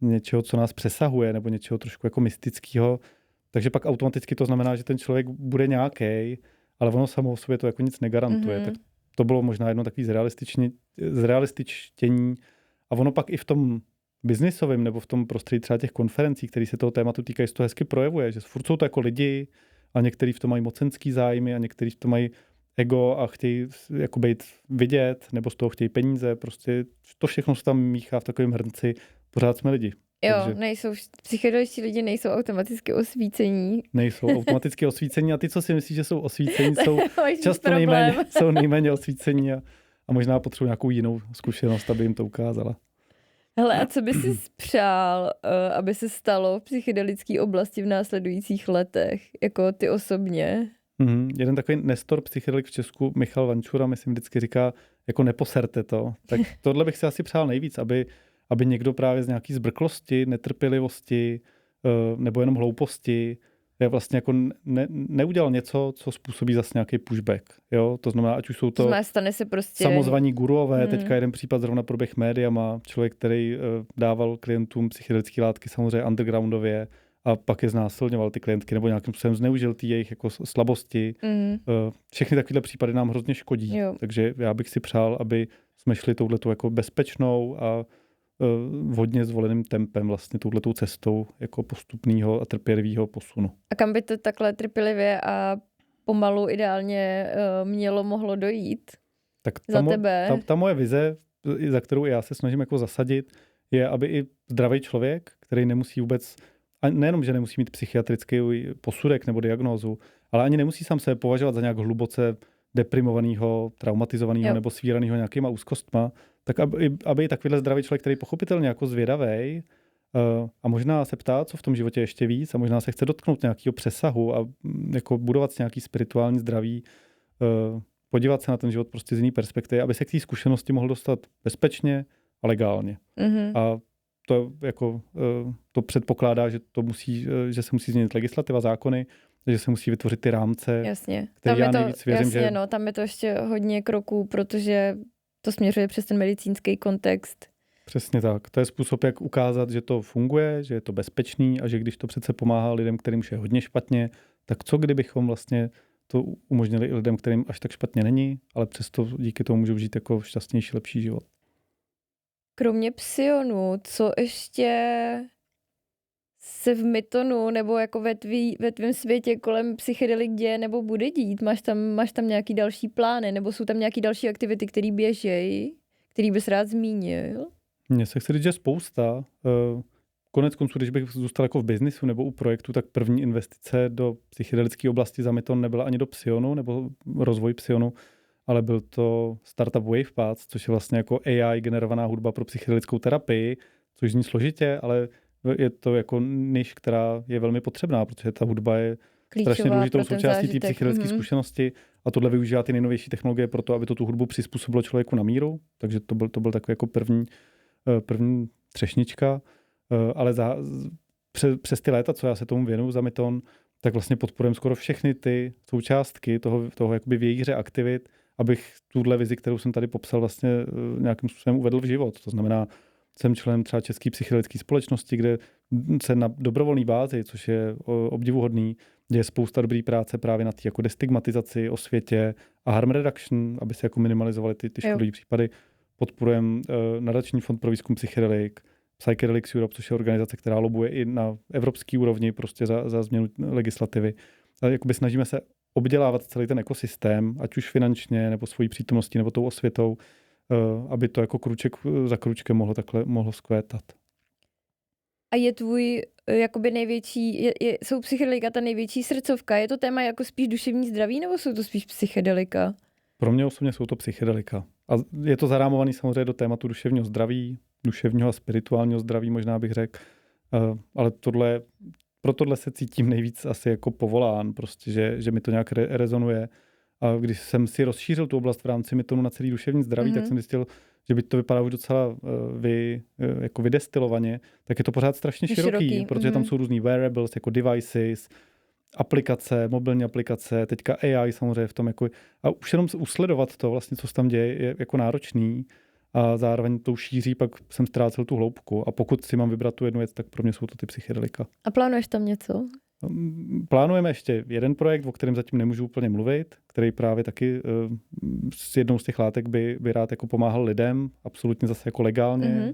něčeho, co nás přesahuje, nebo něčeho trošku jako mystického, takže pak automaticky to znamená, že ten člověk bude nějaký, ale ono samo o sobě to jako nic negarantuje. Tak to bylo možná jedno takový zrealističtění. A ono pak i v tom biznisovém nebo v tom prostředí třeba těch konferencí, které se toho tématu týkají, se to hezky projevuje, že furt jsou to jako lidi a někteří v tom mají mocenský zájmy a někteří v tom mají ego a chtějí jako být vidět nebo z toho chtějí peníze. Prostě to všechno se tam míchá v takovém hrnci. Pořád jsme lidi. Jo, psychedeličtí lidi nejsou automaticky osvícení. Nejsou automaticky osvícení a ty, co si myslíš, že jsou osvícení, jsou často nejméně osvícení a možná potřebují nějakou jinou zkušenost, aby jim to ukázala. Hele, a co by si přál, aby se stalo v psychedelické oblasti v následujících letech, jako ty osobně? Jeden takový nestor psychedelik v Česku, Michal Vančura, myslím vždycky říká, jako neposerte to. Tak tohle bych si asi přál nejvíc, aby někdo právě z nějaký zbrklosti, netrpělivosti nebo jenom hlouposti vlastně jako neudělal něco, co způsobí zase nějaký pushback. Jo? To znamená, ať už jsou to stane se prostě samozvaní gurové, teďka jeden případ zrovna proběh médiama, člověk, který dával klientům psychedelické látky samozřejmě undergroundově a pak je znásilňoval ty klientky nebo nějakým způsobem zneužil ty jejich jako slabosti. Všechny takovéhle případy nám hrozně škodí. Jo. Takže já bych si přál, aby jsme šli touhletou jako bezpečnou a vhodně zvoleným tempem vlastně touhletou cestou jako postupného a trpělivého posunu. A kam by to takhle trpělivě a pomalu ideálně mohlo dojít? Tak za tebe? Ta moje vize, za kterou já se snažím jako zasadit, je, aby i zdravý člověk, který nemusí vůbec, a nejenom, že nemusí mít psychiatrický posudek nebo diagnózu, ale ani nemusí sám se považovat za nějak hluboce deprimovaného, traumatizovaného nebo svíraného nějakýma úzkostma, tak aby takovýhle zdravý člověk, který pochopitelně jako zvědavej a možná se ptá, co v tom životě ještě víc a možná se chce dotknout nějakého přesahu a jako budovat si nějaký spirituální zdraví, podívat se na ten život prostě z jiné perspektivy, aby se k té zkušenosti mohl dostat bezpečně a legálně. A to jako to předpokládá, že se musí změnit legislativa, zákony, že se musí vytvořit ty rámce, které já nejvíc věřím, že... tam je to ještě hodně kroků, protože to směřuje přes ten medicínský kontext. Přesně tak. To je způsob, jak ukázat, že to funguje, že je to bezpečný a že když to přece pomáhá lidem, kterým už je hodně špatně, tak co kdybychom vlastně to umožnili i lidem, kterým až tak špatně není, ale přesto díky tomu můžou žít jako šťastnější, lepší život. Kromě Psionu, co ještě se v Mytonu nebo jako ve tvém světě kolem psychedelik děje nebo bude dít? Máš tam nějaký další plány nebo jsou tam nějaký další aktivity, které běžejí, který bys rád zmínil? Mně se chce říct, že spousta. Konec konců, když bych zůstal jako v biznisu nebo u projektu, tak první investice do psychedelické oblasti za Myton nebyla ani do Psionu nebo rozvoj Psionu, ale byl to startup WavePaths, což je vlastně jako AI generovaná hudba pro psychedelickou terapii, což zní složitě, ale je to jako niž, která je velmi potřebná, protože ta hudba je Klíčová strašně důležitou pro ten součástí té zážitek. psychedelické zkušenosti a tohle využívá ty nejnovější technologie pro to, aby to tu hudbu přizpůsobilo člověku na míru, takže to byl takový jako první třešnička, ale přes ty léta, co já se tomu věnuju za Myton, tak vlastně podporujeme skoro všechny ty součástky toho jakoby vějíře aktivit, abych tuhle vizi, kterou jsem tady popsal, vlastně nějakým způsobem uvedl v život. To znamená, jsem členem třeba České psychedelické společnosti, kde se na dobrovolné bázi, což je obdivuhodný, je spousta dobrý práce právě na té jako destigmatizaci, osvětě a harm reduction, aby se jako minimalizovaly ty škodlivé případy. Podporujeme nadační fond pro výzkum psychedelik, Psychedelics Europe, což je organizace, která lobuje i na evropské úrovni prostě za změnu legislativy. A jakoby snažíme se obdělávat celý ten ekosystém, ať už finančně, nebo svojí přítomností, nebo tou osvětou, aby to jako kruček za kručkem mohlo vzkvétat. A je tvůj jakoby největší, jsou psychedelika ta největší srdcovka? Je to téma jako spíš duševní zdraví, nebo jsou to spíš psychedelika? Pro mě osobně jsou to psychedelika. A je to zarámovaný samozřejmě do tématu duševního zdraví, duševního a spirituálního zdraví, možná bych řekl. Ale pro tohle se cítím nejvíc asi jako povolán, prostě, že mi to nějak rezonuje. A když jsem si rozšířil tu oblast v rámci Mytonu na celý duševní zdraví, tak jsem zjistil, že by to vypadalo už docela jako vydestilovaně, tak je to pořád strašně široký, protože tam jsou různý wearables, jako devices, aplikace, mobilní aplikace, teďka AI samozřejmě v tom jako, a už jenom usledovat to vlastně, co se tam děje, je jako náročný a zároveň tou šíří pak jsem ztrácel tu hloubku a pokud si mám vybrat tu jednu věc, tak pro mě jsou to ty psychedelika. A plánuješ tam něco? Plánujeme ještě jeden projekt, o kterém zatím nemůžu úplně mluvit, který právě taky s jednou z těch látek by rád jako pomáhal lidem, absolutně zase jako legálně,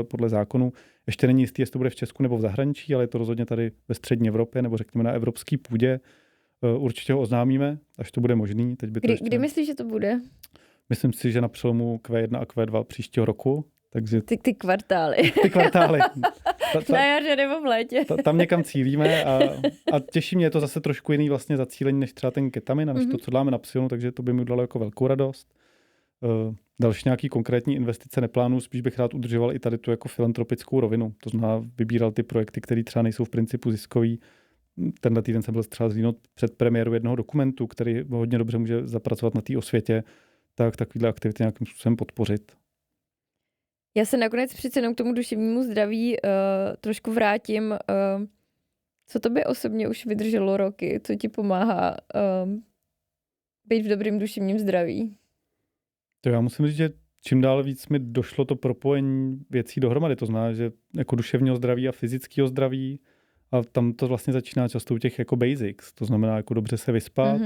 podle zákonu. Ještě není jistý, jestli to bude v Česku nebo v zahraničí, ale je to rozhodně tady ve střední Evropě, nebo řekněme na evropské půdě. Určitě ho oznámíme, až to bude možný. Kdy myslíš, že to bude? Myslím si, že na přelomu Q1 a Q2 příštího roku. Takže ty kvartály. Ty kvartály. Na jaře nebo v létě. Tam někam cílíme a těší mě, je to zase trošku jiný vlastně zacílení než třeba ten ketamin a než to, co dáme na Psionu, takže to by mi udělalo jako velkou radost. Další nějaký konkrétní investice neplánuju, spíš bych rád udržoval i tady tu jako filantropickou rovinu. To znamená, vybíral ty projekty, které třeba nejsou v principu ziskový. Tenhle týden jsem byl třeba zlínut před premiéru jednoho dokumentu, který hodně dobře může zapracovat na té osvětě, tak takovýhle aktivity nějakým způsobem podpořit. Já se nakonec přece jenom k tomu duševnímu zdraví trošku vrátím. Co tobě osobně už vydrželo roky? Co ti pomáhá být v dobrým duševním zdraví? To já musím říct, že čím dál víc mi došlo to propojení věcí dohromady. To znamená, že jako duševního zdraví a fyzického zdraví a tam to vlastně začíná často u těch jako basics. To znamená jako dobře se vyspat,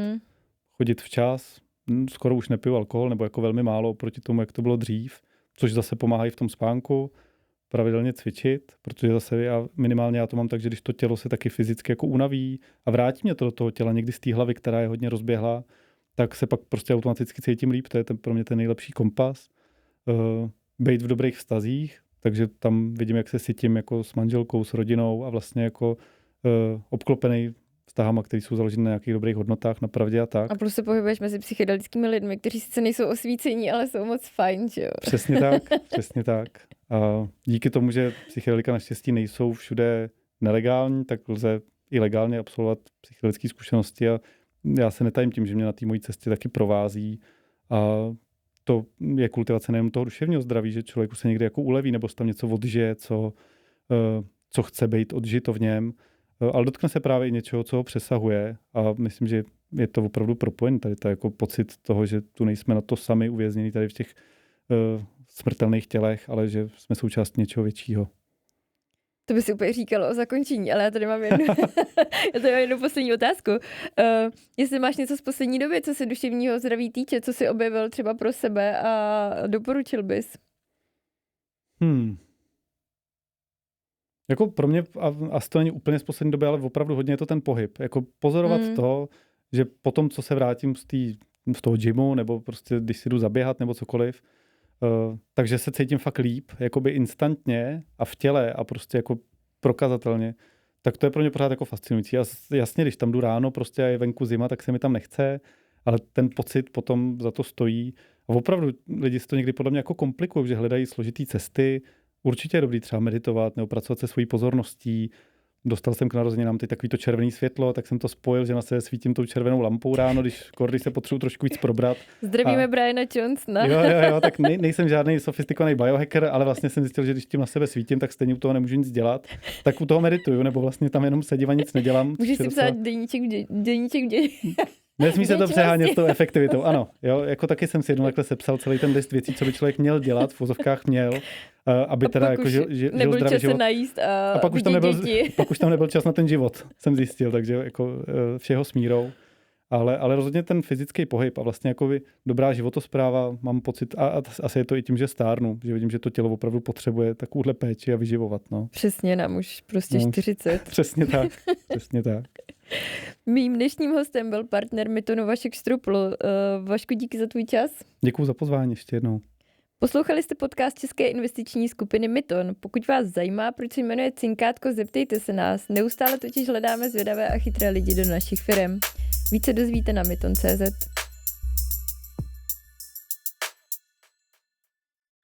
chodit včas, skoro už nepiju alkohol nebo jako velmi málo proti tomu, jak to bylo dřív, což zase pomáhá i v tom spánku, pravidelně cvičit, protože zase minimálně já to mám tak, že když to tělo se taky fyzicky jako unaví a vrátí mě to do toho těla někdy z té hlavy, která je hodně rozběhlá, tak se pak prostě automaticky cítím líp, to je pro mě ten nejlepší kompas. Být v dobrých vztazích, takže tam vidím, jak se cítím jako s manželkou, s rodinou a vlastně jako obklopený vztahama, které jsou založeny na nějakých dobrých hodnotách, na pravdě a tak. A plus se pohybuješ mezi psychedelickými lidmi, kteří sice nejsou osvícení, ale jsou moc fajn, že jo? Přesně tak. A díky tomu, že psychedelika naštěstí nejsou všude nelegální, tak lze i legálně absolvovat psychedelické zkušenosti a já se netajím tím, že mě na té mojí cestě taky provází a to je kultivace nejen toho duševního zdraví, že člověku se někdy jako uleví nebo se tam něco odžije, co chce být odžito v něm, ale dotkne se právě i něčeho, co ho přesahuje a myslím, že je to opravdu propojené. Tady to jako pocit toho, že tu nejsme na to sami uvězněni tady v těch smrtelných tělech, ale že jsme součástí něčeho většího. To by si úplně říkalo o zakončení, ale já tady mám jednu poslední otázku. Jestli máš něco z poslední doby, co se duševního zdraví týče, co jsi objevil třeba pro sebe a doporučil bys? Jako pro mě, a to není úplně z poslední doby, ale opravdu hodně je to ten pohyb. Jako pozorovat to, že potom, co se vrátím z toho gymu, nebo prostě když si jdu zaběhat, nebo cokoliv, Takže se cítím fakt líp, jakoby instantně a v těle a prostě jako prokazatelně. Tak to je pro mě pořád jako fascinující. Jasně, když tam jdu ráno prostě a je venku zima, tak se mi tam nechce, ale ten pocit potom za to stojí. A opravdu lidi si to někdy podle mě jako komplikují, že hledají složitý cesty. Určitě je dobrý třeba meditovat nebo pracovat se svojí pozorností. Dostal jsem k narozeninám teď takový to červené světlo, tak jsem to spojil, že na sebe svítím tou červenou lampou ráno, když se potřebuji trošku víc probrat. Zdravíme Briana Johnsona. Jo, tak nejsem žádný sofistikovaný biohacker, ale vlastně jsem zjistil, že když tím na sebe svítím, tak stejně u toho nemůžu nic dělat. Tak u toho medituju, nebo vlastně tam jenom sedím a nic nedělám. Můžeš si psát deníček. Nesmí se to přehánět s tou efektivitou, ano. Jo, jako taky jsem si jednou takhle sepsal celý ten list věcí, co by člověk měl dělat, v vozovkách měl, aby teda jako žil zdravý život. Najíst a pak už tam nebyl čas na ten život, jsem zjistil, takže jako všeho s mírou. Ale rozhodně ten fyzický pohyb a vlastně jako dobrá životospráva, mám pocit, a asi je to i tím, že stárnu, že vidím, že to tělo opravdu potřebuje takovouhle péči a vyživovat. No. Přesně, nám už prostě 40. Přesně tak. Mým dnešním hostem byl partner Mytonu Vašek Štrupl. Vašku, díky za tvůj čas. Děkuju za pozvání ještě jednou. Poslouchali jste podcast české investiční skupiny Myton. Pokud vás zajímá, proč se jmenuje Cinkátko, zeptejte se nás. Neustále totiž hledáme zvědavé a chytré lidi do našich firem. Více dozvíte na myton.cz.